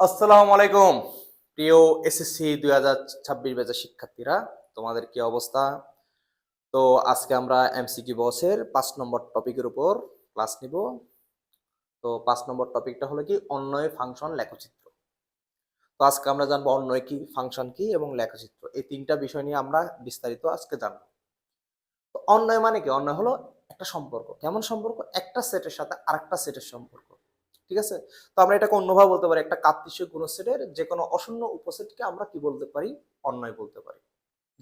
আসসালামু আলাইকুম প্রিয় এসএসসি 2026 ব্যাচের শিক্ষার্থীরা, তোমাদের কি অবস্থা? তো আজকে আমরা এমসিকিউ বসের 5 নম্বর টপিকের উপর ক্লাস নিব। তো 5 নম্বর টপিকটা হলো কি অন্বয়, ফাংশন, লেখচিত্র। তো আজকে আমরা জানবো অন্বয় কি, ফাংশন কি এবং লেখচিত্র, এই তিনটা বিষয় নিয়ে আমরা বিস্তারিত আজকে জানবো। তো অন্বয় মানে কি? অন্বয় হলো একটা সম্পর্ক। কেমন সম্পর্ক? একটা সেটের সাথে আরেকটা সেটের সম্পর্ক। ঠিক আছে? তো আমরা এটাকে অন্যভাবে বলতে পারি, একটা কার্তেশীয় গুণসেটের যে কোনো অশূন্য উপসেটকে আমরা কি বলতে পারি? অন্বয় বলতে পারি।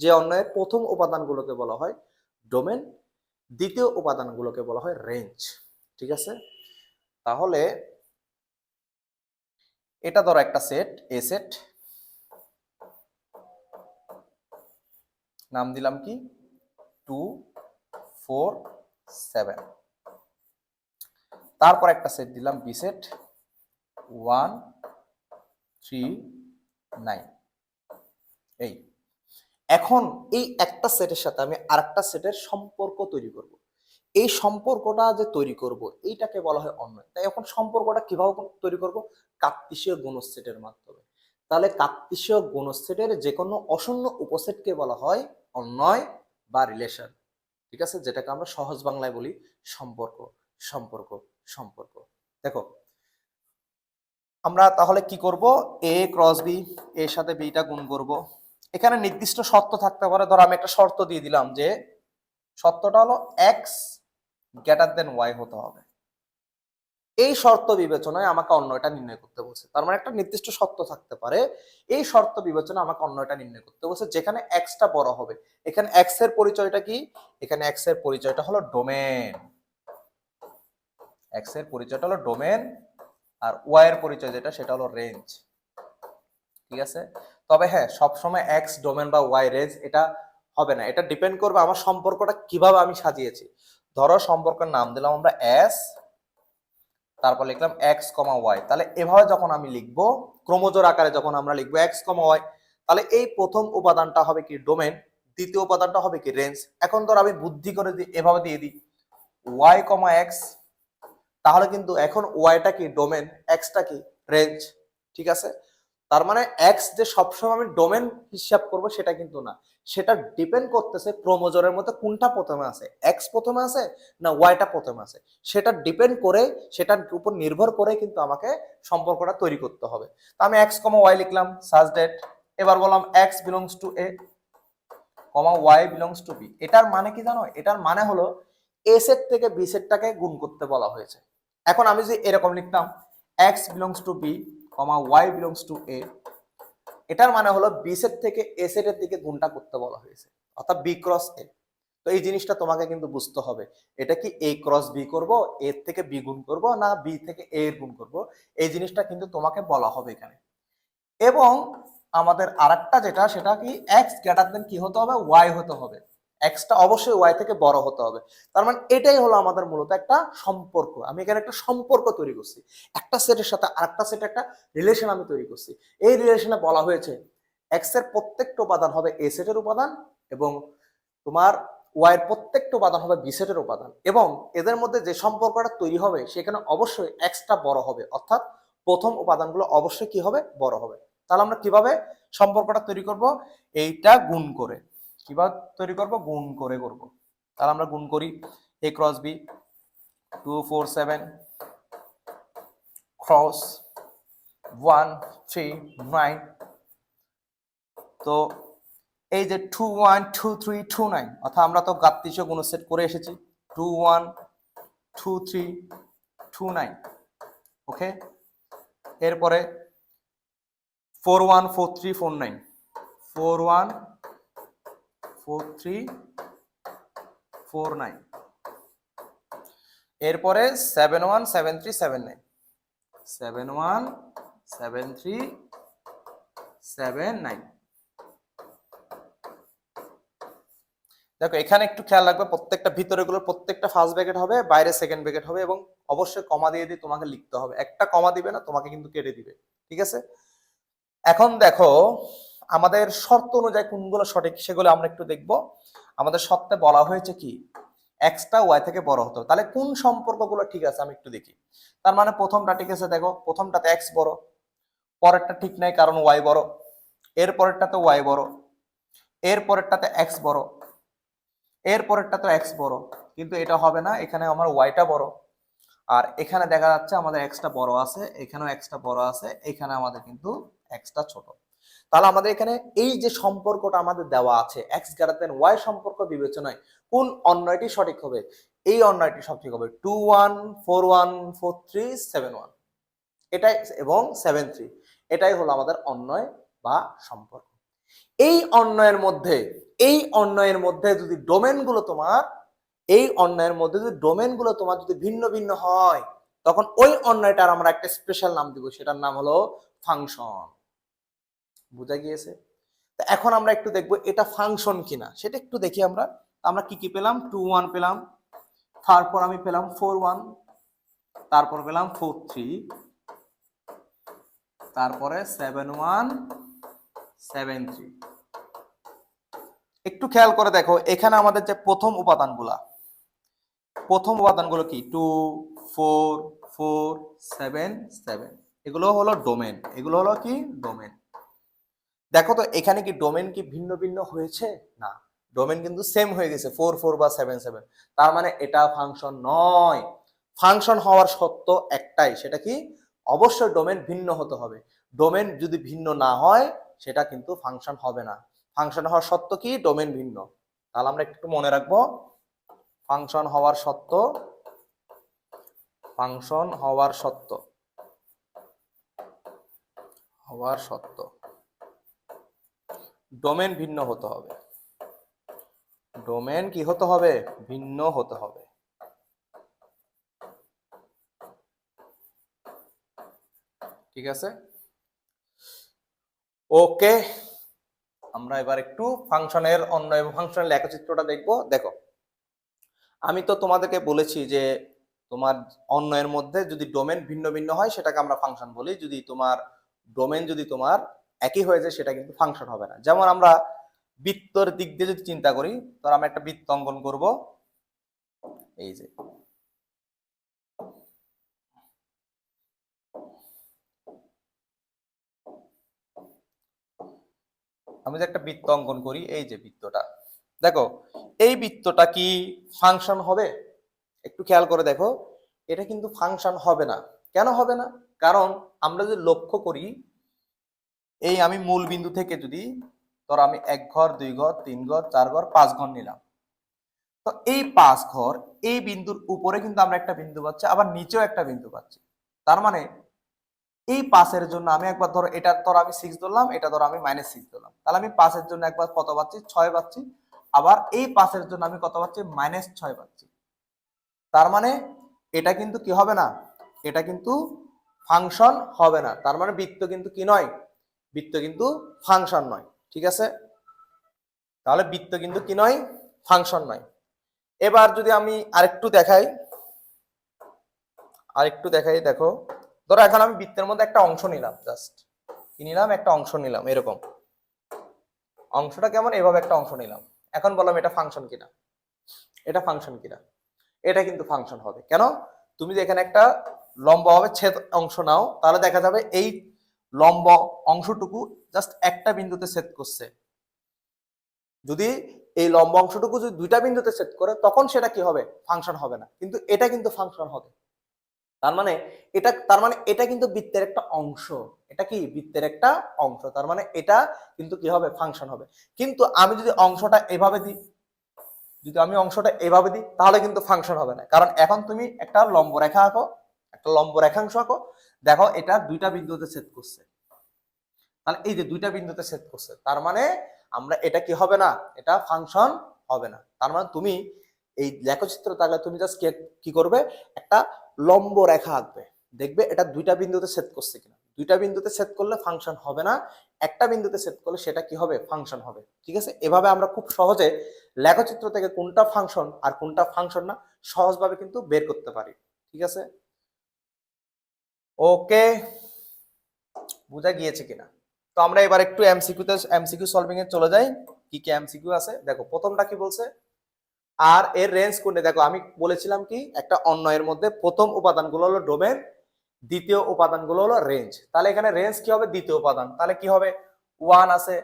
যে অন্বয়ের প্রথম উপাদানগুলোকে বলা হয় ডোমেন, দ্বিতীয় উপাদানগুলোকে বলা হয় রেঞ্জ। ঠিক আছে? তাহলে এটা ধরো একটা সেট, এ সেট, নাম দিলাম কি 2 4 7। তারপর একটা সেট দিলাম বি সেট 1 3 9। এই এখন এই একটা সেটের সাথে আমি আরেকটা সেটের সম্পর্ক তৈরি করব। এই সম্পর্কটা যে তৈরি করব এইটাকে বলা হয় অন্বয়। তাই এখন সম্পর্কটা কিভাবে তৈরি করব? কার্তেশীয় গুণসেটের মাধ্যমে। তাহলে কার্তেশীয় গুণসেটের যে কোনো অশূন্য উপসেটকে বলা হয় অন্বয় বা রিলেশন। ঠিক আছে? যেটাকে আমরা সহজ বাংলায় বলি সম্পর্ক, সম্পর্ক, সম্পর্ক। দেখো, আমরা তাহলে কি করব? এ ক্রস বি, এর সাথে বিটা গুণ করব। এখানে নির্দিষ্ট শর্ত থাকতে পারে। ধর আমি একটা শর্ত দিয়ে দিলাম যে শর্তটা হলো এক্স গ্রেটার দেন ওয়াই হতে হবে। এই শর্ত বিবেচনায় আমাকে অন্যটা নির্ণয় করতে বলছে। তার মানে একটা নির্দিষ্ট শর্ত থাকতে পারে, এই শর্ত বিবেচনায় আমাকে অন্যটা নির্ণয় করতে বলছে যেখানে এক্সটা বড় হবে। এখানে এক্স এর পরিচয়টা কি? এখানে এক্স এর পরিচয়টা হলো ডোমেন। এক্স এর পরিচয়টা হলো ডোমেন, আর ওয়াই এর পরিচয় যেটা সেটা হলো রেঞ্জ। ঠিক আছে? তবে হ্যাঁ, সবসময় এক্স ডোমেন বা ওয়াই রেঞ্জ এটা হবে না। এটা ডিপেন্ড করবে আমার সম্পর্কটা কিভাবে আমি সাজিয়েছি। ধরো সম্পর্কের নাম দিলাম আমরা এস, তারপর লিখলাম এক্স কমা ওয়াই। তাহলে এভাবে যখন আমি লিখবো, ক্রমজোর আকারে যখন আমরা লিখবো এক্স কমা ওয়াই, তাহলে এই প্রথম উপাদানটা হবে কি ডোমেন, দ্বিতীয় উপাদানটা হবে কি রেঞ্জ। এখন ধর আমি বুদ্ধি করে এভাবে দিয়ে দিই ওয়াই কমা এক্স, তাহলে কিন্তু এখন ওয়াইটা কি ডোমেন, এক্সটা কি রেঞ্জ। ঠিক আছে? তার মানে এক্স যে সবসময় আমি ডোমেন হিসাব করব সেটা কিন্তু না। সেটা ডিপেন্ড করতেছে ক্রোমোজোমের মধ্যে কোনটা প্রথমে আছে, এক্স প্রথমে আছে না ওয়াইটা প্রথমে আছে। সেটা ডিপেন্ড করে, সেটার উপর নির্ভর করে কিন্তু আমাকে সম্পর্কটা তৈরি করতে হবে। তো আমি এক্স কমা ওয়াই লিখলাম সাজ ডেট। এবার বললাম x belongs to A comma y belongs to B. এটার মানে কি জানো? এটার মানে হলো এ সেট থেকে বি সেটটাকে গুণ করতে বলা হয়েছে। এখন আমি যদি এরকম লিখতাম x belongs to b comma y belongs to a, এটার মানে হলো বি সেট থেকে এ সেটের দিকে গুণটা করতে বলা হয়েছে, অর্থাৎ বি ক্রস এ। তো এই জিনিসটা তোমাকে কিন্তু বুঝতে হবে, এটা কি এ ক্রস বি করব, এর থেকে বি গুণ করব, না বি থেকে এ এর গুণ করব, এই জিনিসটা কিন্তু তোমাকে বলা হবে এখানে। এবং আমাদের আরেকটা যেটা, সেটা কি এক্স গ্রেটার দেন কি হতে হবে? ওয়াই হতে হবে। এক্সটা অবশ্যই ওয়াই থেকে বড় হতে হবে। তার মানে এটাই হলো আমাদের মূলত একটা সম্পর্ক। আমি এখানে একটা সম্পর্ক তৈরি করছি, একটা সেটের সাথে আরেকটা সেটের একটা রিলেশন আমি তৈরি করছি। এই রিলেশনে বলা হয়েছে এক্স এর প্রত্যেকটা উপাদান হবে এ সেটের উপাদান, এবং তোমার ওয়াই এর প্রত্যেকটা উপাদান হবে বি সেটের উপাদান, এবং এদের মধ্যে যে সম্পর্কটা তৈরি হবে সেখানে অবশ্যই এক্সটা বড় হবে, অর্থাৎ প্রথম উপাদানগুলো অবশ্যই কি হবে? বড় হবে। তাহলে আমরা কিভাবে সম্পর্কটা তৈরি করব? এইটা গুণ করে। কিভাবে তৈরি করব? গুণ করে করব। তাহলে আমরা গুণ করি এ ক্রস বি 2 4 7 ক্রস 1 3 9। তো এই যে 2 1 2 3 2 9, অর্থাৎ আমরা তো গাত্তীয় গুণসেট করে এসেছি 2 1 2 3 2 9। ওকে, এরপরে 4 1 4 3 4 9, 4 1 4 3 4 9। এরপরে 7 1 7 3 7 9, 7 1 7 3 7 9। দেখো এখানে একটু খেয়াল রাখবে, প্রত্যেকটা ভিতরে গুলো প্রত্যেকটা ফার্স্ট ব্র্যাকেট হবে, বাইরে সেকেন্ড ব্র্যাকেট হবে, এবং অবশ্যই কমা দিয়ে দিয়ে তোমাকে লিখতে হবে। একটা কমা দিবে না, তোমাকে কিন্তু কেটে দিবে। ঠিক আছে? এখন দেখো আমাদের শর্ত অনুযায়ী কোনগুলো সঠিক সেগুলো আমরা একটু দেখব। আমাদের শর্তে বলা হয়েছে কি এক্সটা ওয়াই থেকে বড় হতো। তাহলে কোন সম্পর্কগুলো ঠিক আছে আমি একটু দেখি। তার মানে প্রথমটা ঠিক আছে, দেখো প্রথমটাতে এক্স বড়, পরেরটা ঠিক নাই কারণ ওয়াই বড়, এর পরেরটাতে ওয়াই বড়, এর পরেরটাতে এক্স বড়, এর পরেরটাতে এক্স বড়, কিন্তু এটা হবে না, এখানে আমার ওয়াইটা বড়, আর এখানে দেখা যাচ্ছে আমাদের এক্সটা বড় আছে, এখানেও এক্সটা বড় আছে, এখানে আমাদের কিন্তু এক্সটা ছোট। তাহলে আমাদের এখানে এই যে সম্পর্কটা আমাদের দেওয়া আছে এক্স গ্রেটার দেন ওয়াই সম্পর্ক বিবেচনায় কোন অন্যয়টি সঠিক হবে? এই অন্যয়টি সঠিক হবে 2 1 4 1 4 3 7 1 এটাই, এবং 7 3 এটাই হলো আমাদের অন্যয় বা সম্পর্ক। এই অন্যয়ের মধ্যে, এই অন্যয়ের মধ্যে যদি ডোমেনগুলো তোমার, এই অন্যয়ের মধ্যে যদি ডোমেনগুলো তোমার যদি ভিন্ন ভিন্ন হয়, তখন ওই অন্যয়টার আমরা একটা স্পেশাল নাম দিব, সেটার নাম হলো ফাংশন। বুঝা গিয়েছে? তো এখন আমরা একটু দেখবো এটা ফাংশন কিনা, সেটা একটু দেখি। আমরা আমরা কি কি পেলাম? 2 1 পেলাম, তারপর আমি পেলাম 4 1, তারপর পেলাম 4 3, তারপরে 7 1 7 3। একটু খেয়াল করে দেখো এখানে আমাদের যে প্রথম উপাদানগুলো কি? 2 4 4 7 7, এগুলো হলো ডোমেন, এগুলো হলো কি? ডোমেন। দেখো তো এখানে কি ডোমেন কি ভিন্ন ভিন্ন হয়েছে? না, ডোমেন কিন্তু সেম হয়ে গেছে, 4 4 বা 7 7। তার মানে এটা ফাংশন নয়। ফাংশন হওয়ার সত্য একটাই, সেটা কি? অবশ্যই ডোমেন ভিন্ন হতে হবে। ডোমেন যদি ভিন্ন না হয় সেটা কিন্তু ফাংশন হবে না। ফাংশন হওয়ার সত্য কি? ডোমেন ভিন্ন। তাহলে আমরা একটু মনে রাখবো, ফাংশন হওয়ার সত্য, ফাংশন হওয়ার সত্য, হওয়ার সত্য ডোমেন ভিন্ন হতে হবে। ডোমেন কি হতে হবে? ভিন্ন হতে হবে। ঠিক আছে, ওকে। আমরা এবার একটু ফাংশনের অন্য এবং ফাংশনের লেখচিত্রটা দেখবো। দেখো আমি তো তোমাদেরকে বলেছি যে তোমার অন্যের মধ্যে যদি ডোমেন ভিন্ন ভিন্ন হয় সেটাকে আমরা ফাংশন বলি, যদি তোমার ডোমেন যদি তোমার একই হয়ে যায় সেটা কিন্তু ফাংশন হবে না। যেমন আমরা বৃত্তর দিক দিয়ে যদি চিন্তা করি, ধর আমরা একটা বৃত্ত অঙ্কন করব, এই যে আমি যে একটা বৃত্ত অঙ্কন করি, এই যে বৃত্তটা, দেখো এই বৃত্তটা কি ফাংশন হবে? একটু খেয়াল করে দেখো, এটা কিন্তু ফাংশন হবে না। কেন হবে না? কারণ আমরা যদি লক্ষ্য করি, এই আমি মূল বিন্দু থেকে যদি ধর আমি 1 ঘর 2 ঘর 3 ঘর 4 ঘর 5 ঘর নিলাম, তো এই 5 ঘর, এই বিন্দুর উপরে কিন্তু আমরা একটা বিন্দু পাচ্ছি, আবার নিচেও একটা বিন্দু পাচ্ছি। তার মানে এই পাঁচের জন্য আমি একবার ধরো এটা ধরো আমি 6 ধরলাম, এটা ধরো আমি -6 ধরলাম, তাহলে আমি 5 এর জন্য একবার কত পাচ্ছি? 6 পাচ্ছি। আবার এই 5 এর জন্য আমি কত পাচ্ছি? -6 পাচ্ছি। তার মানে এটা কিন্তু কি হবে না? এটা কিন্তু ফাংশন হবে না। তার মানে বৃত্ত কিন্তু কি নয়? বৃত্ত কিন্তু ফাংশন নয়। ঠিক আছে, তাহলে বৃত্ত কিন্তু কি নয়? ফাংশন নয়। এবার যদি আমি আরেকটু দেখাই, দেখো ধরো এখন আমি বৃত্তের মধ্যে একটা অংশ নিলাম, জাস্ট কি নিলাম? একটা অংশ নিলাম, এরকম অংশটা কেমন? এভাবে একটা অংশ নিলাম। এখন বললাম এটা ফাংশন কিনা, এটা ফাংশন কিনা? এটা কিন্তু ফাংশন হবে। কেন? তুমি যে এখানে একটা লম্বভাবে ছেদ অংশ নাও, তাহলে দেখা যাবে এই লম্ব অংশটুকু জাস্ট একটা বিন্দুতে ছেদ করছে। যদি এই লম্ব অংশটুকু যদি দুইটা বিন্দুতে ছেদ করে, তখন সেটা কি হবে? ফাংশন হবে না। কিন্তু এটা কিন্তু ফাংশন হবে। তার মানে এটা কিন্তু বৃত্তের একটা অংশ। এটা কি? বৃত্তের একটা অংশ। তার মানে এটা কিন্তু কি হবে? ফাংশন হবে। কিন্তু আমি যদি অংশটা এভাবে দিই, তাহলে কিন্তু ফাংশন হবে না। কারণ এখন তুমি একটা লম্ব রেখা আঁকো, একটা লম্ব রেখাংশ আঁকো, দেখো এটা দুইটা বিন্দুতে ছেদ করছে। তাহলে এই যে দুইটা বিন্দুতে ছেদ করছে, তার মানে আমরা এটা কি হবে না? এটা ফাংশন হবে না। তার মানে তুমি এই লেখচিত্র তাহলে তুমি জাস্ট কি করবে? একটা লম্ব রেখা আঁকবে, দেখবে এটা দুইটা বিন্দুতে ছেদ করছে কিনা। দুইটা বিন্দুতে ছেদ করলে ফাংশন হবে না, একটা বিন্দুতে ছেদ করলে সেটা কি হবে? ফাংশন হবে। ঠিক আছে, এভাবে আমরা খুব সহজে লেখচিত্র থেকে কোনটা ফাংশন আর কোনটা ফাংশন না সহজভাবে কিন্তু বের করতে পারি। ঠিক আছে, ওকে, বুঝা গিয়েছে কিনা? তো আমরা এবার একটু এমসিকিউ সলভিং এ চলে যাই। কি কি এমসিকিউ আছে দেখো। প্রথমটা কি বলছে? আর এর রেঞ্জ কোনটা? দেখো আমি বলেছিলাম কি একটা অন্যয়ের মধ্যে প্রথম উপাদানগুলো হলো ডোমেন, দ্বিতীয় উপাদানগুলো হলো রেঞ্জ। তাহলে এখানে রেঞ্জ কি হবে? দ্বিতীয় উপাদান। তাহলে কি হবে? 1 আছে,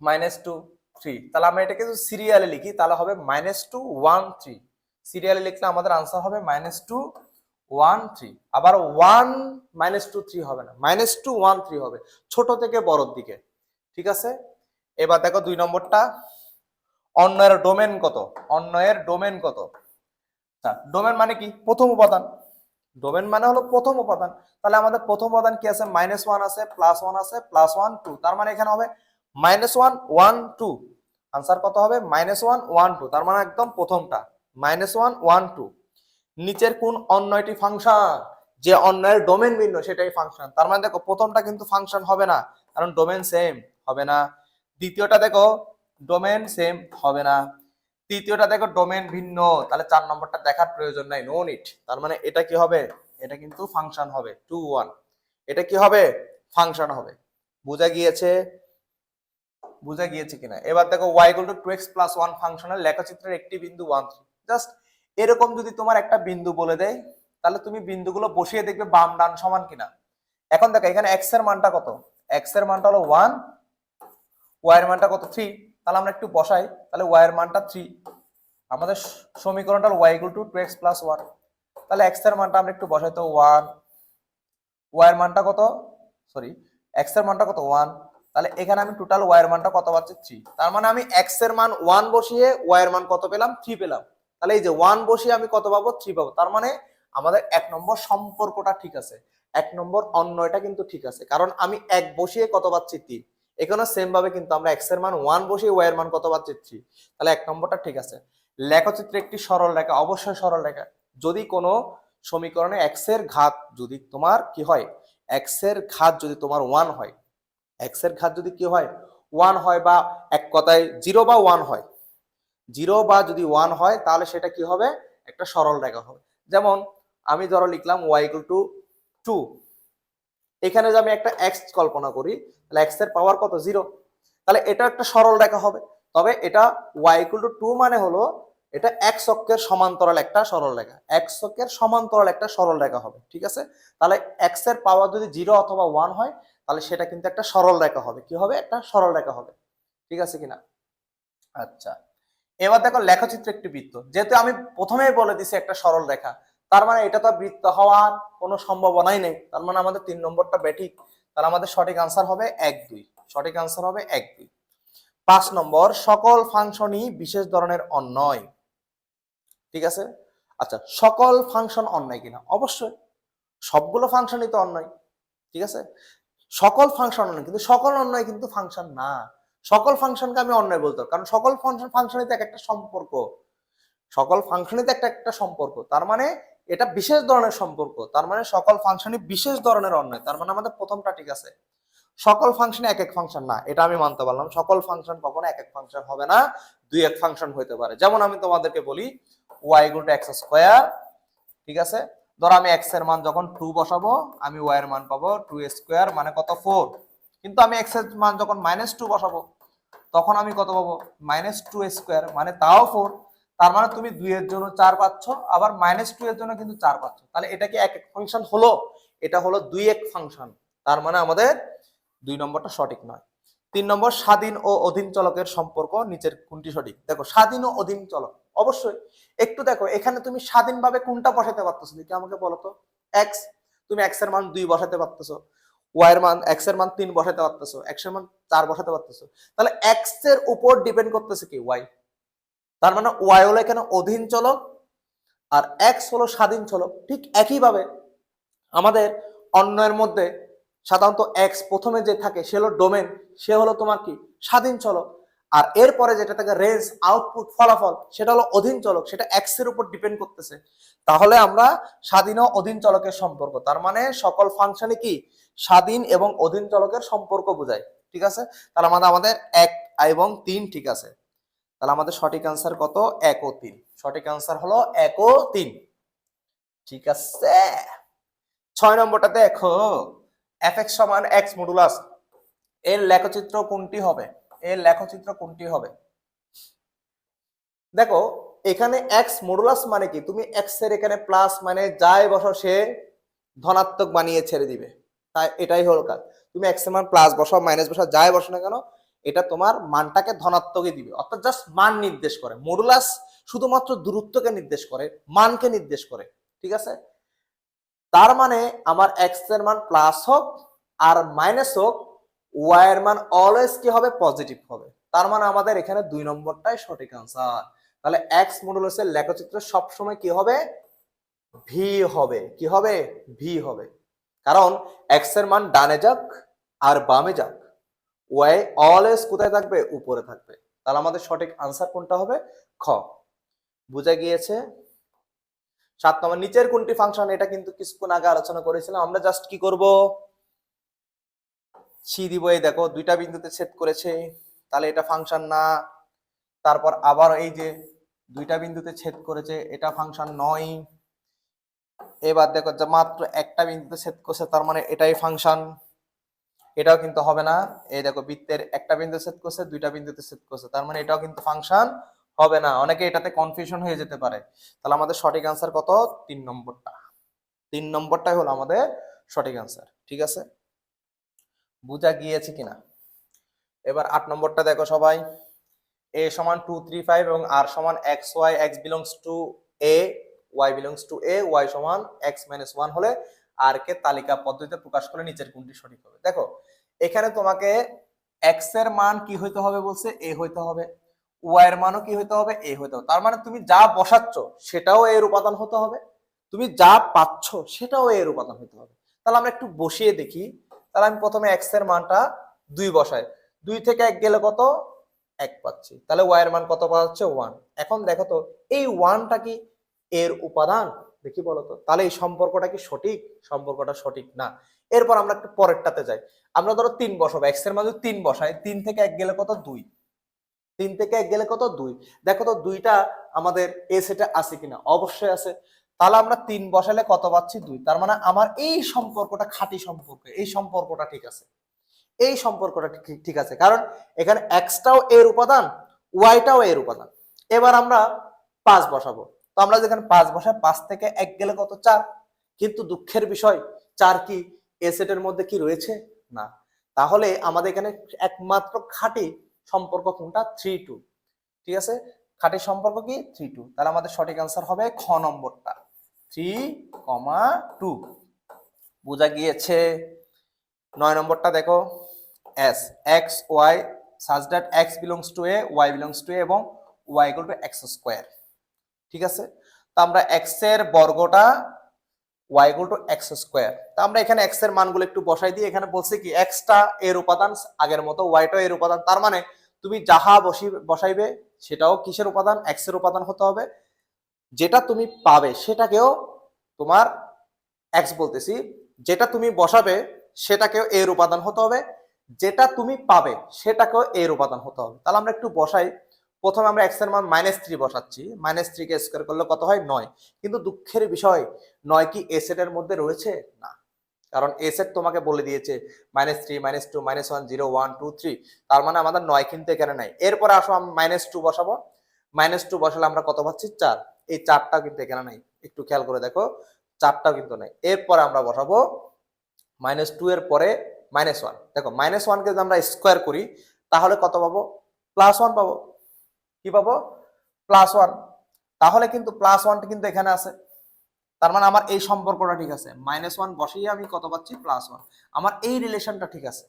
-2, 3। তাহলে আমরা এটাকে যদি সিরিয়ালে লিখি তাহলে হবে -2, 1, 3। সিরিয়ালে লিখলে আমাদের আনসার হবে -2, 1, 3। আবার 1, -2, 3 হবে না, -2, 1, 3 হবে, ছোট থেকে বড়র দিকে। ঠিক আছে, এবার দেখো 2 নম্বরটা, অন্যয়ের ডোমেন কত? অন্যয়ের ডোমেন কত? ডোমেন মানে কি? প্রথম উপাদান। ডোমেন মানে হলো প্রথম উপাদান। তাহলে আমাদের প্রথম উপাদান কি আছে? -1 আছে, +1 আছে, +1, 2। তার মানে এখানে হবে -1, 1, 2। আনসার কত হবে? -1, 1, 2। তার মানে একদম প্রথমটা -1, 1, 2। নিচের কোন অন্যটি ফাংশন? যে অন্যের ডোমেন ভিন্ন সেটাই ফাংশন। তার মানে দেখো প্রথমটা কিন্তু ফাংশন হবে না, কারণ ডোমেন সেম হবে না। দ্বিতীয়টা দেখো ডোমেন সেম হবে না। তৃতীয়টা দেখো ডোমেন ভিন্ন, তাহলে 4 নম্বরটা দেখার প্রয়োজন নাই, নো নিড। তার মানে এটা কি হবে? এটা কিন্তু ফাংশন হবে 2, 1। এটা কি হবে? ফাংশন হবে। বোঝা গিয়েছে? বুঝা গিয়েছে কিনা? এবার দেখো y = 2x + 1 ফাংশনের লেখচিত্রের একটি বিন্দু 1, 3। জাস্ট এরকম যদি তোমার একটা বিন্দু বলে দেয় তাহলে তুমি বিন্দুগুলো বসিয়ে দেখবে বাম ডান সমান কিনা। এখন দেখো এখানে x এর মানটা কত? x এর মানটা হলো 1, y এর মানটা কত? 3। তাহলে আমরা একটু বসাই, তাহলে y এর মানটা 3। আমাদের সমীকরণটা হলো y = 2x + 1। তাহলে x এর মানটা আমরা একটু বসাই, তো 1, y এর মানটা কত? সরি, x এর মানটা কত? 1। তাহলে এখানে আমি টোটাল y এর মানটা কত পাচ্ছি? 3। তার মানে আমি x এর মান 1 বসিয়ে y এর মান কত পেলাম? 3 পেলাম। তাহলে এই যে 1 বসিয়ে আমি কত পাবো? 3 পাবো। তার মানে আমাদের 1 নম্বর সম্পর্কটা ঠিক আছে, 1 নম্বর অন্যটা কিন্তু ঠিক আছে, কারণ আমি 1 বসিয়ে কত পাচ্ছি? 3। এখানে সেম ভাবে কিন্তু আমরা x এর মান 1 বসিয়ে y এর মান কত পাচ্ছি? 3। তাহলে 1 নম্বরটা ঠিক আছে। লেখচিত্রে একটি সরল রেখা, অবশ্যই সরল রেখা। যদি কোনো সমীকরণে x এর ঘাত যদি তোমার কি হয়? x এর ঘাত যদি তোমার 1 হয়, x এর ঘাত যদি কি হয়? 1 হয়, বা এক কথায় 0 বা 1 হয়, 0 বা যদি 1 হয় তাহলে সেটা কি হবে? একটা সরল রেখা হবে। যেমন আমি ধরো লিখলাম y = 2। এখানে যে আমি একটা x কল্পনা করি, তাহলে x এর পাওয়ার কত? 0। তাহলে এটা একটা সরল রেখা হবে। তবে এটা y = 2 মানে হলো এটা x অক্ষের সমান্তরাল একটা সরল রেখা, x অক্ষের সমান্তরাল একটা সরল রেখা হবে। ঠিক আছে, তাহলে x এর পাওয়ার যদি 0 অথবা 1 হয় তাহলে সেটা কিন্তু একটা সরল রেখা হবে। কি হবে? একটা সরল রেখা হবে। ঠিক আছে কিনা? আচ্ছা, এবার দেখো লেখচিত্রে একটি বৃত্ত। যেহেতু আমি প্রথমেই বলে দিছি একটা সরল রেখা, তার মানে এটা তো বৃত্ত হওয়ার কোনো সম্ভাবনাই নেই। তার মানে আমাদের 3 নম্বরটা বেঠিক। তাহলে আমাদের সঠিক আনসার হবে 1, 2। সঠিক আনসার হবে 1, 2। 5 নম্বর, সকল ফাংশনই বিশেষ ধরনের অন্যয়। ঠিক আছে, আচ্ছা সকল ফাংশন অন্যয় কিনা? অবশ্যই, সবগুলো ফাংশনই তো অন্যয়। ঠিক আছে, সকল ফাংশন অন্যয়, কিন্তু সকল অন্যয় কিন্তু ফাংশন না। সকল ফাংশনকে আমি অন্যয় বলতে, কারণ সকল ফাংশনই তো একটা সম্পর্ক, সকল ফাংশনই তো একটা সম্পর্ক। তার মানে এটা বিশেষ ধরনের সম্পর্ক, তার মানে সকল ফাংশনই বিশেষ ধরনের অন্যয়। তার মানে আমাদের প্রথমটা ঠিক আছে। সকল ফাংশন এক এক ফাংশন না, এটা আমি মানতে পারলাম। সকল ফাংশন কখনো এক এক ফাংশন হবে না, দুই এক ফাংশন হইতে পারে। যেমন আমি তোমাদেরকে বলি y = x²। ঠিক আছে, ধরো আমি x এর মান যখন 2 বসাবো, আমি y এর মান পাবো 2² মানে কত? 4। কিন্তু আমি x এর মান যখন -2 বসাবো তখন আমি কত পাবো? -2² মানে তাও 4। তার মানে তুমি 2 এর জন্য 4 পাচ্ছ, আবার -2 এর জন্য কিন্তু 4 পাচ্ছ। তাহলে এটা কি এক এক ফাংশন হলো? এটা হলো 2 এক ফাংশন। তার মানে আমাদের 2 নম্বরটা সঠিক নয়। 3 নম্বর, স্বাধীন ও অধীন চলকের সম্পর্ক নিচের কোনটি সঠিক? দেখো স্বাধীন ও অধীন চলক, অবশ্যই একটু দেখো এখানে তুমি স্বাধীনভাবে কোনটা বসাতে পারতেছো দেখি আমাকে বলো তো। x, তুমি x এর মান 2 বসাতে পারতেছো, y এর মান x এর মান 3 বসাতে পারতেছো, x এর মান 4 বসাতে পারতেছো। তাহলে x এর উপর ডিপেন্ড করতেছে কি? y। তার মানে y হলো এখানে অধীন চলক আর x হলো স্বাধীন চলক। ঠিক একই ভাবে আমাদের অন্যের মধ্যে সাধারণত x প্রথমে যে থাকে সে হলো ডোমেন, সে হলো তোমার কি? স্বাধীন চলক। আর এরপরে যেটা থাকে রেঞ্জ, আউটপুট, ফলাফল, সেটা হলো অধীন চলক, সেটা x এর উপর ডিপেন্ড করতেছে। তাহলে আমরা স্বাধীন ও অধীন চলকের সম্পর্ক, তার মানে সকল ফাংশনে কি স্বাধীন এবং অধীন চলকের সম্পর্ক বোঝায়। ঠিক আছে, তাহলে আমাদের 1 এবং 3 ঠিক আছে। তাহলে আমাদের সঠিক আনসার কত? 1 ও 3। সঠিক আনসার হলো 1 ও 3। ঠিক আছে, 6 নম্বরটা দেখো, fx = x মডুলাস এর লেখচিত্র কোনটি হবে? এর লেখচিত্র কোনটি হবে? দেখো এখানে x মডুলাস মানে কি? তুমি x এর এখানে প্লাস মানে যাই বসো সে ধনাত্মক বানিয়ে ছেড়ে দিবে। তাই এটাই হলো কাজ। তুমি এক্স এর মান প্লাস বসাও মাইনাস বসাও যাই বসো না কেন, এটা তোমার মানটাকে ধনাত্মকই দিবে, অর্থাৎ জাস্ট মান নির্দেশ করে। মডুলাস শুধুমাত্র দূরত্বকে নির্দেশ করে, মানকে নির্দেশ করে। ঠিক আছে, তার মানে আমার এক্স এর মান প্লাস হোক আর মাইনাস হোক, ওয়াই এর মান অলওয়েজ কি হবে, পজিটিভ হবে। তার মানে আমাদের এখানে 2 নম্বরটাই সঠিক আনসার। তাহলে এক্স মডুলাসের লেখচিত্র সবসময় কি হবে, ভি হবে। কি হবে, ভি হবে। কারণ এক্স এর মান ডানে যাক আর বামে যাক, ওয়াই অলওয়েজ কোথায় থাকবে, উপরে থাকবে। তাহলে আমাদের সঠিক আনসার কোনটা হবে, খ। বুঝা গিয়েছে? 7 নম্বর, নিচের কোনটি ফাংশন, এটা কিন্তু কিছুক্ষণ আগে আলোচনা করেছিলাম। আমরা জাস্ট কি করব, সি দিব। এই দেখো 2টা বিন্দুতে ছেদ করেছে, তাহলে এটা ফাংশন না। তারপর আবার এই যে 2টা বিন্দুতে ছেদ করেছে, এটা ফাংশন নয়। এবার দেখো যে মাত্র একটা বিন্দুতে ছেদ করছে, তার মানে এটাই ফাংশন, এটাও কিন্তু হবে না। এই দেখো বৃত্তের একটা বিন্দু ছেদ করছে, 2টা বিন্দুতে ছেদ করছে, তার মানে এটাও কিন্তু ফাংশন হবে না। অনেকে এটাতে কনফিউশন হয়ে যেতে পারে। তাহলে আমাদের সঠিক আনসার কত, 3 নম্বরটা। 3 নম্বরটাই হলো আমাদের সঠিক আনসার। ঠিক আছে, বুঝা গিয়েছে কিনা? এবার 8 নম্বরটা দেখো সবাই। a সমান 2 3 5 এবং r সমান x y, x belongs to a, y belongs to a, y সমান x minus 1 হলে r কে তালিকা পদ্ধতিতে প্রকাশ করলে নিচের কোনটি সঠিক হবে। দেখো এখানে তোমাকে x এর মান কি হইতে হবে বলছে, a হইতে হবে, y এর মানও কি হইতে হবে, a হইতে হবে। তার মানে তুমি যা বসাচ্ছ সেটাও এর উপাদান হতে হবে, তুমি যা পাচ্ছ সেটাও এর উপাদান হইতে হবে। তাহলে আমরা একটু বসিয়ে দেখি। তাহলে আমি প্রথমে x এর মানটা 2 বসাই, 2 থেকে 1 গেলে কত, 1 পাচ্ছি। তাহলে y এর মান কত পাওয়া যাচ্ছে, 1। এখন দেখো তো এই 1টা কি এর উপাদান, দেখি বলো তো। তাহলে এই সম্পর্কটা কি সঠিক, সম্পর্কটা সঠিক না। এরপর আমরা একটু পরেরটাতে যাই। আমরা ধরো 3 বসাবো, x এর মান যদি 3 বসাই, 3 থেকে 1 গেলে কত, 2। 3 থেকে 1 গেলে কত, 2। দেখো তো 2টা আমাদের এ সেটে আছে কিনা, অবশ্যই আছে। তাহলে আমরা 3 বসালে কত পাচ্ছি, 2। তার মানে আমার এই সম্পর্কটা খাঁটি সম্পর্ক, এই সম্পর্কটা ঠিক আছে, এই সম্পর্কটা ঠিক আছে। কারণ এখানে এক্সটাও এর উপাদান, ওয়াইটাও এর উপাদান। এবার আমরা 5 বসাবো। তো আমরা যেখানে 5 বসাই, 5 থেকে 1 গেলে কত, 4। কিন্তু দুঃখের বিষয় 4 কি এ সেটের মধ্যে কি রয়েছে, না। তাহলে আমাদের এখানে একমাত্র খাঁটি সম্পর্ক কোনটা, 3 2। ঠিক আছে, খাঁটি সম্পর্ক কি 3 2। তাহলে আমাদের সঠিক আনসার হবে খ নম্বরটা, 3, 2। বোঝা গিয়েছে? 9 নম্বরটা দেখো, s x y such that x belongs to a, y belongs to a এবং y equal to x square। ঠিক আছে, তো আমরা x এর বর্গটা y equal to x square। তো আমরা এখানে x এর মানগুলো একটু বসাই দিই। এখানে বলছে কি x টা এর উপাদান আগের মতো, y টা এর উপাদান। তার মানে তুমি যাহা বসাইবে সেটাও কিসের উপাদান, x এর উপাদান হতে হবে। যেটা তুমি পাবে সেটাকেও তোমার x বলতেছি, যেটা তুমি বসাবে সেটাকেও এর উপাদান হতে হবে, যেটা তুমি পাবে সেটাকেও এর উপাদান হতে হবে। তাহলে আমরা একটু বসাই। প্রথমে আমরা x এর মান -3 বসাচ্ছি, -3 কে স্কয়ার করলে কত হয়, 9। কিন্তু দুঃখের বিষয় 9 কি এ সেটের মধ্যে রয়েছে, না। কারণ এ সেট তোমাকে বলে দিয়েছে -3 -2 -1 0 1 2 3। তার মানে আমাদের 9 কিন্তু এখানে নাই। এরপরে আসো আমি -2 বসাবো, -2 বসালে আমরা কত পাচ্ছি, 4। এই 4টাও কিন্তু এখানে নাই, একটু খেয়াল করে দেখো, 4টাও কিন্তু নাই। এরপর আমরা বসাবো -2 এর পরে -1। দেখো -1 কে যদি আমরা স্কয়ার করি তাহলে কত পাবো, +1 পাবো। কি পাবো, +1। তাহলে কিন্তু +1টা কিন্তু এখানে আছে। তার মানে আমার এই সম্পর্কটা ঠিক আছে, -1 বসিয়ে আমি কত পাচ্ছি, +1। আমার এই রিলেশনটা ঠিক আছে,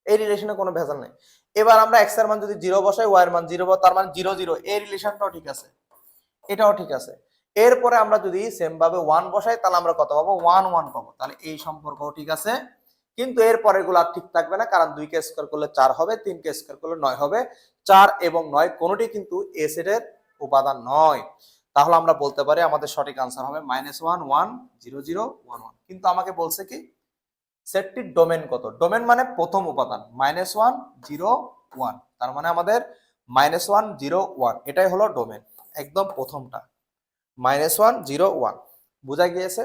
এই রিলেশনে কোনো ভেজাল নেই। এবার আমরা x এর মান যদি 0 বসাই, y এর মান 0, তার মানে 0 0, এই রিলেশনটাও ঠিক আছে, এটাও ঠিক আছে। এরপরে আমরা যদি সেম ভাবে 1 বসাই তাহলে আমরা কত পাবো, 1 1 পাবো। তাহলে এই সম্পর্কও ঠিক আছে। কিন্তু এর পরেরগুলো আর ঠিক থাকবে না, কারণ 2 কে স্কয়ার করলে 4 হবে, 3 কে স্কয়ার করলে 9 হবে। 4 এবং 9 কোনোটি কিন্তু এ সেটের উপাদান নয়। তাহলে আমরা বলতে পারি আমাদের সঠিক আনসার হবে -1 1 0 0 1 1। কিন্তু আমাকে বলছে কি সেটটির ডোমেন কত, ডোমেন মানে প্রথম উপাদান, -1 0 1। তার মানে আমাদের -1 0 1 এটাই হলো ডোমেন, একদম প্রথমটা, -1 0 1। বোঝা গিয়েছে,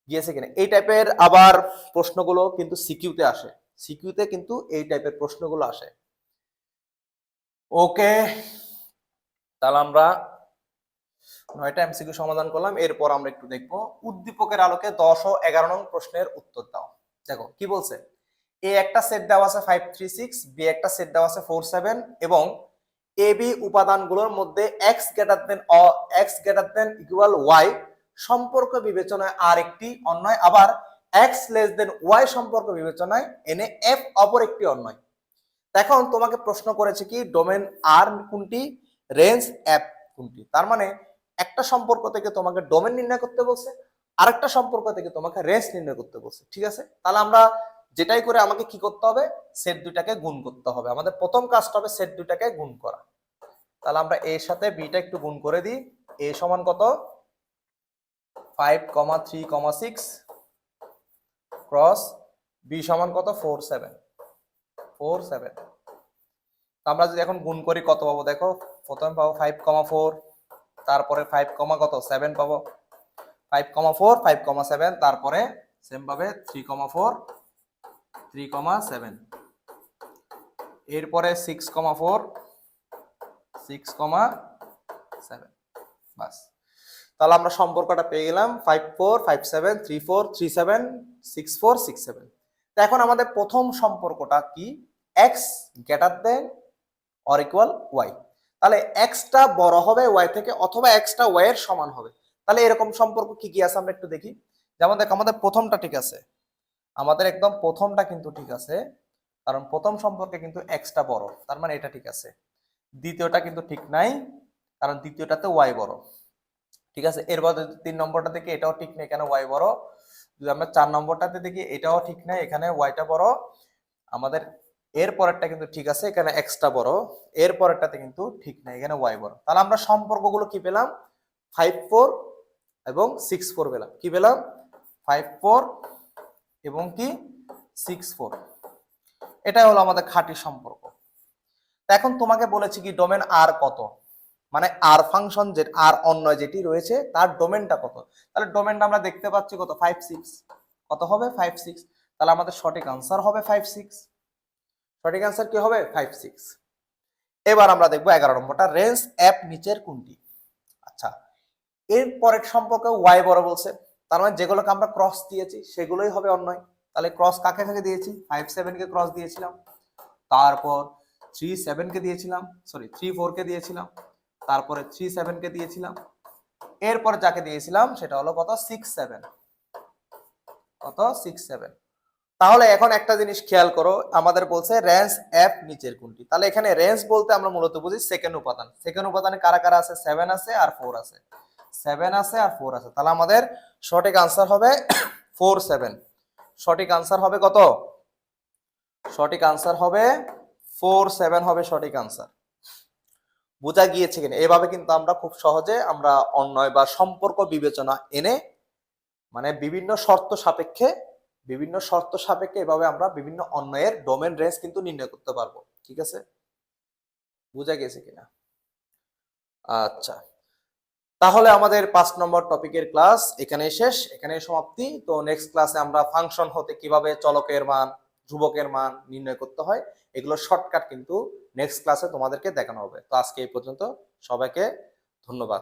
গিয়েছে কিনা? এই টাইপের আবার প্রশ্নগুলো কিন্তু সিকিউতে আসে, সিকিউতে কিন্তু এই টাইপের প্রশ্নগুলো আসে। ওকে, তাহলে আমরা 9টা এমসিকিউ সমাধান করলাম। এরপর আমরা একটু দেখব উদ্দীপকের আলোকে 10 ও 11 নং প্রশ্নের উত্তর দাও। দেখো কি বলছে, এ একটা সেট দেওয়া আছে 536, বি একটা সেট দেওয়া আছে 47 এবং এ বি উপাদানগুলোর মধ্যে x greater than equal y সম্পর্ক বিবেচনায় আর একটি অন্যয়, আবার x লেস দেন y সম্পর্ক বিবেচনায় এনে f অপর একটি অন্যয়। এখন তোমাকে প্রশ্ন করেছে কি ডোমেন আর কোনটি, রেঞ্জ এফ কোনটি। তার মানে একটা সম্পর্ক থেকে তোমাকে ডোমেন নির্ণয় করতে বলছে, আরেকটা সম্পর্ক থেকে তোমাকে রেঞ্জ নির্ণয় করতে বলছে। ঠিক আছে, তাহলে আমরা যেটাই করে আমাকে কি করতে হবে, সেট দুইটাকে গুণ করতে হবে। আমাদের প্রথম কাজটা হবে সেট দুইটাকে গুণ করা। তাহলে আমরা এর সাথে বিটা একটু গুণ করে দিই। এ সমান কত 5,3,6 ক্রস বি সমান কত 47। আমরা যদি এখন গুণ করি কত পাবো দেখো, প্রথমে পাবো 5,4, তারপরে 5, পাবো 5,4 5,7, তারপরে সেম পাবে 3,4 3,7, এরপরে 6,4 6,7। বাস, তাহলে আমরা সম্পর্কটা পেয়ে গেলাম 5,4 5,7 3,4 3,7 6,4 6,7। তো এখন আমাদের প্রথম সম্পর্কটা কি, x greater than or equal y। তাহলে x টা বড় হবে y থেকে অথবা x টা y এর সমান হবে। তাহলে এরকম সম্পর্ক কি কি আছে আমরা একটু দেখি। যেমন দেখ আমাদের প্রথমটা ঠিক আছে, আমাদের একদম প্রথমটা কিন্তু ঠিক আছে, কারণ প্রথম সম্পর্কে কিন্তু x টা বড়, তার মানে এটা ঠিক আছে। দ্বিতীয়টা কিন্তু ঠিক নাই, কারণ দ্বিতীয়টাতে y বড়। ঠিক আছে, এরপর যদি 3 নম্বরটা দেখি এটাও ঠিক নেই, এখানে y বড়। যদি আমরা 4 নম্বরটাতে দেখি এটাও ঠিক নাই, এখানে y টা বড়। আমাদের এর পরেরটা কিন্তু ঠিক আছে, এখানে x টা বড়। এর পরেরটাতে কিন্তু ঠিক নাই, এখানে y বড়। তাহলে আমরা সম্পর্কগুলো কি পেলাম, 5,4 এবং 6,4 পেলাম। কি পেলাম 5,4 এবং কি 6,4। এটাই হলো আমাদের খাঁটি সম্পর্ক। এখন তোমাকে বলেছি কি ডোমেন আর কত, মানে আর ফাংশন যে আর অন্যয় যেটি রয়েছে তার ডোমেনটা কত। তাহলে ডোমেনটা আমরা দেখতে পাচ্ছি কত 5,6, কত হবে 5,6। তাহলে আমাদের সঠিক আনসার হবে 5,6। সঠিক আনসার কি হবে 5,6। এবার আমরা দেখবো 11 নম্বরটা, রেঞ্জ এফ নিচের কোনটি। আচ্ছা, এর পরের সম্পর্কে y বড় বলছে, তার মানে যেগুলোকে আমরা ক্রস দিয়েছি সেগুলোই হবে অন্যয়। তাহলে ক্রস কাকে কাকে দিয়েছি, 5,7 কে ক্রস দিয়েছিলাম, তারপর 3,7 কে দিয়েছিলাম, সরি 3,4 কে দিয়েছিলাম, তারপরে 3,7 কে দিয়েছিলাম, এরপর যাকে দিয়েছিলাম সেটা হলো কত 6,7, কত 6,7। তাহলে এখন একটা জিনিস খেয়াল করো, আমাদের বলছে রেঞ্জ এফ নিচের কোনটি। তাহলে এখানে রেঞ্জ বলতে আমরা মূলত বুঝি সেকেন্ড উপাদান। সেকেন্ড উপাদানে কারা কারা আছে, 7 আছে আর 4 আছে, 7 আছে আর 4 আছে। তাহলে আমাদের সঠিক আনসার হবে 4,7। সঠিক আনসার হবে কত, সঠিক আনসার হবে 4,7 হবে সঠিক আনসার। বোঝা গিয়েছে কিনা। এভাবে কিন্তু আমরা খুব সহজে আমরা অন্যয় বা সম্পর্ক বিবেচনা এনে, মানে বিভিন্ন শর্ত সাপেক্ষে এভাবে আমরা বিভিন্ন অন্যয়ের ডোমেন রেঞ্জ কিন্তু নির্ণয় করতে পারবো। ঠিক আছে, বোঝা গেছে কিনা। আচ্ছা, তাহলে আমাদের 5 নম্বর টপিকের ক্লাস এখানে শেষ, এখানে সমাপ্তি। তো নেক্সট ক্লাসে আমরা ফাংশন হতে কিভাবে চলকের মান ধ্রুবকের মান নির্ণয় করতে হয় এগুলো শর্টকাট কিন্তু নেক্সট ক্লাসে তোমাদেরকে দেখানো হবে। তো আজকে এই পর্যন্ত, সবাইকে ধন্যবাদ।